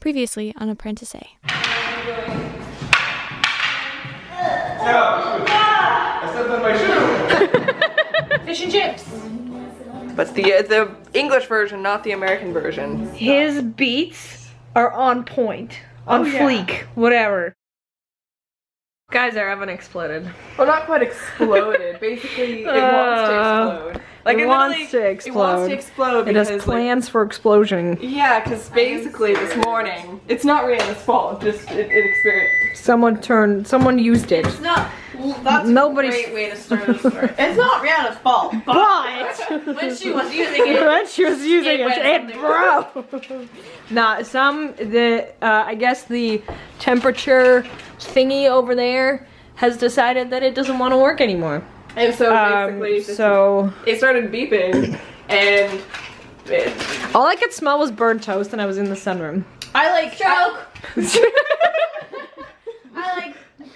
Previously on ApprenticeEh. I stepped on my shoe! Fish and chips! But the English version, not the American version. His beats are on point. On fleek. Whatever. Guys, our oven exploded. Well, not quite exploded. Basically, it wants to explode. Like, it wants to explode. It wants to explode because, it has plans for explosion. Yeah, because basically this morning, it's not Rihanna's fault, just it experienced. Someone used it. It's not, that's a great way to start the story. It's not Rihanna's fault, but when she was using it, it broke. Nah, I guess the temperature thingy over there has decided that it doesn't want to work anymore. And so basically, it started beeping, and all I could smell was burnt toast, and I was in the sunroom. I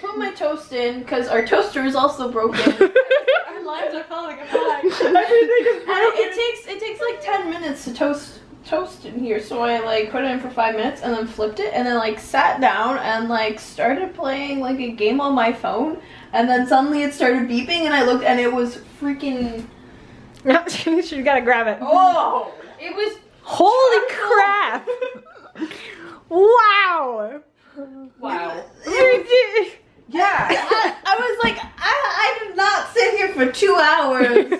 put my toast in because our toaster is also broken. Our lines are falling apart. Everything is broken. It takes like 10 minutes to toast in here, so I like put it in for 5 minutes and then flipped it and then like sat down and like started playing like a game on my phone, and then suddenly it started beeping and I looked and it was freaking she gotta grab it. Oh, it was holy crap. Wow. Yeah, I was like, I did not sit here for 2 hours.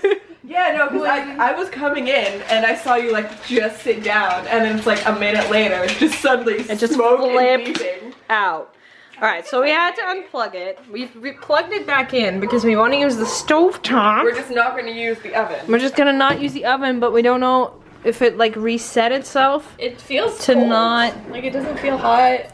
Yeah, no, because I was coming in and I saw you like just sit down, and then it's like a minute later, just suddenly it just flipped out. Alright, so we had to unplug it. We plugged it back in because we want to use the stovetop. We're just not going to use the oven. We're just going to not use the oven, but we don't know if it like reset itself. It feels to cold. Not like it doesn't feel hot.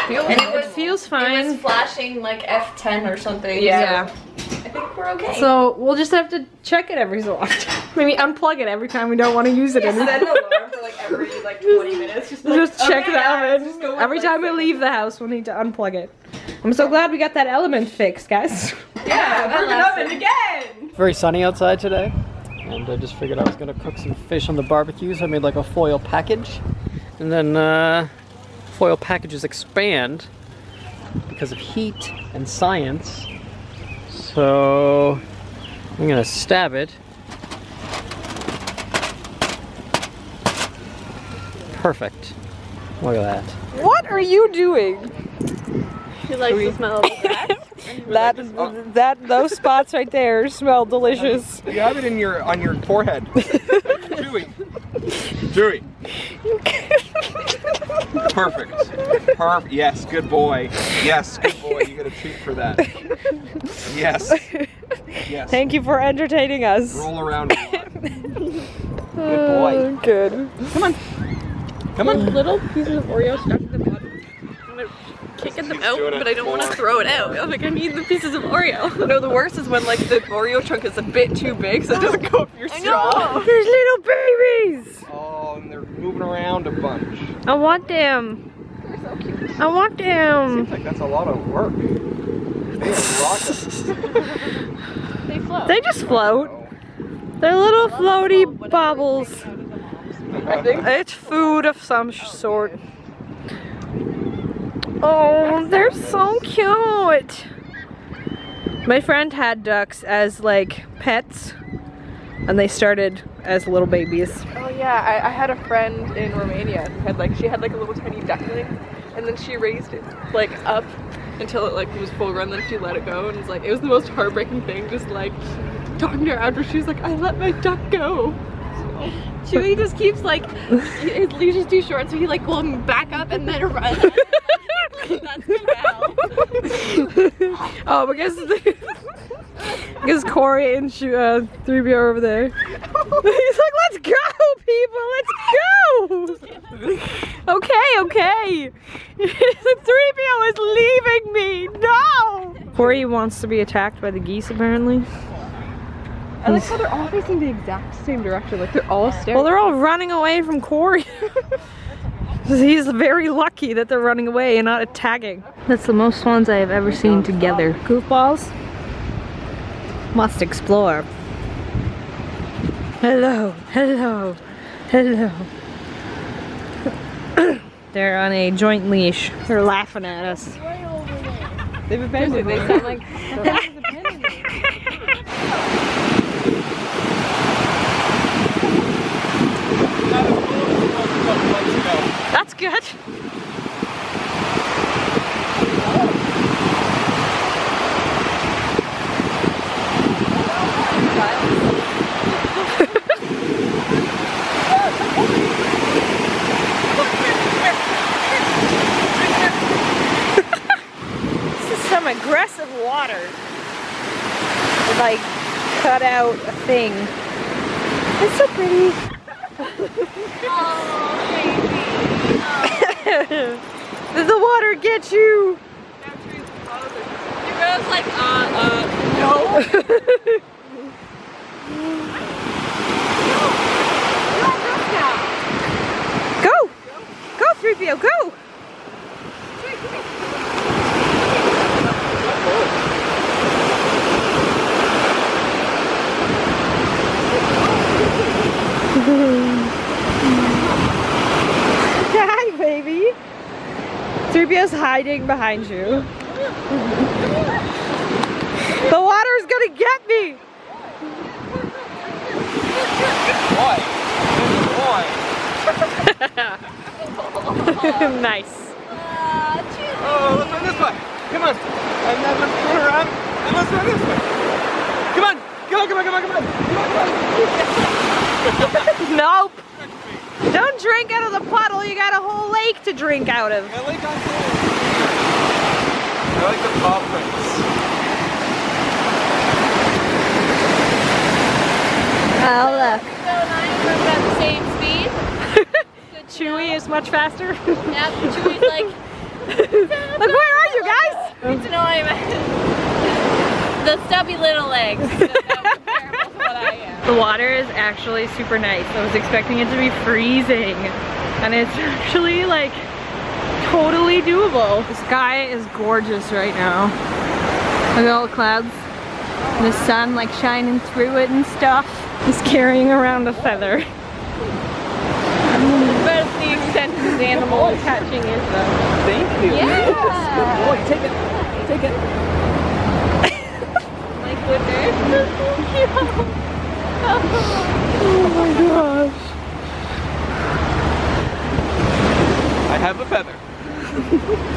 It feels fine. It was flashing like F10 or something. Yeah. So I think we're okay. So we'll just have to check it every so often. Maybe unplug it every time we don't want to use it anymore. Set an alarm for like every like 20 minutes. Just check the oven. Every time we leave the house, we'll need to unplug it. I'm so glad we got that element fixed, guys. Yeah, burn it oven again. Very sunny outside today, and I just figured I was gonna cook some fish on the barbecue, so I made like a foil package, and then foil packages expand because of heat and science. So I'm gonna stab it. Perfect. Look at that. What are you doing? You like the smell of that those spots right there smell delicious. You have it in on your forehead. Chewy. Perfect. Yes, good boy. Yes, good boy. You get a treat for that. Yes. Yes. Thank you for entertaining us. Roll around. Good boy. Good. Come on. Come on. Little pieces of Oreo stuck at the bottom. I'm gonna kick them out, but I don't want to throw it out. I'm like, I need the pieces of Oreo. No, the worst is when like the Oreo chunk is a bit too big, so it doesn't go up your straw. There's little babies. Oh, and they're moving around a bunch. I want them. They're so cute. I want them. Seems like that's a lot of work. They float. They just float. They're little floaty bubbles. I think It's food of some sort. Oh, they're so cute. My friend had ducks as like pets, and they started as little babies. Oh yeah, I had a friend in Romania who had she had a little tiny duckling, and then she raised it like up until it like was full grown, then she let it go, and it was the most heartbreaking thing, just like talking to her after she's like, I let my duck go. Chewy just keeps like, his leash is too short, so he like will back up and then run. That's Oh, because Corey and 3B are over there. He's like, let's go, people, let's go. Okay. 3PO is leaving me. No. Corey wants to be attacked by the geese, apparently. I like how they're all facing the exact same direction, like they're all staring. Well, they're all running away from Corey. He's very lucky that they're running away and not attacking. That's the most swans I have ever seen together. Goofballs must explore. Hello. They're on a joint leash. They're laughing at us. They've abandoned me. They sound like That's good. Some aggressive water. Like cut out a thing. It's so pretty. Did the water get you? It goes like no. Go! Go 3PO, go! Hi, baby. 3PO's hiding behind you. The water's gonna get me! Nice. Oh, let's run this way. Come on. And then let's turn around and let's run this way. Come on. Come on, come on, come on, come on. Nope. Don't drink out of the puddle. You got a whole lake to drink out of. I like I like the paw prints. Oh, look. So nice. We're at the same speed. Chewy is much faster. Yeah, Chewy's like, Look, where are you guys? good to know I'm the stubby little legs. So that was comparable to what I am. The water is actually super nice. I was expecting it to be freezing. And it's actually like totally doable. The sky is gorgeous right now. Look at all the clouds. And the sun like shining through it and stuff. He's carrying around a feather. But the extent of this animal catching is though. Thank you. Yeah. Good boy. Take it. Take it. My goodness. Oh my gosh. I have a feather.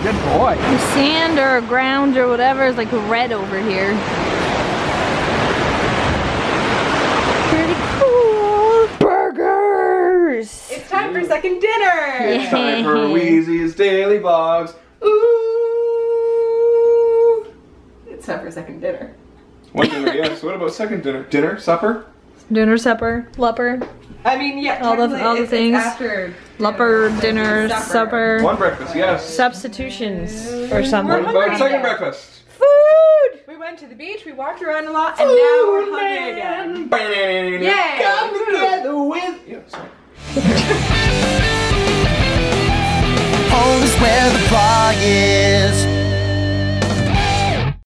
Good boy. The sand or ground or whatever is like red over here. Pretty cool. Burgers! It's time for second dinner. It's time for Wheezy's Daily Vlogs. Ooh. It's time for second dinner. One dinner, yes. What about second dinner? Dinner? Supper? Dinner, supper, lupper, I mean, yeah, all the technically things. It's after Lupper, dinner, supper, One breakfast, yes. substitutions or something. What about second breakfast? Food! We went to the beach, we walked around a lot, and now we're hungry again. Yay! Yay! Come together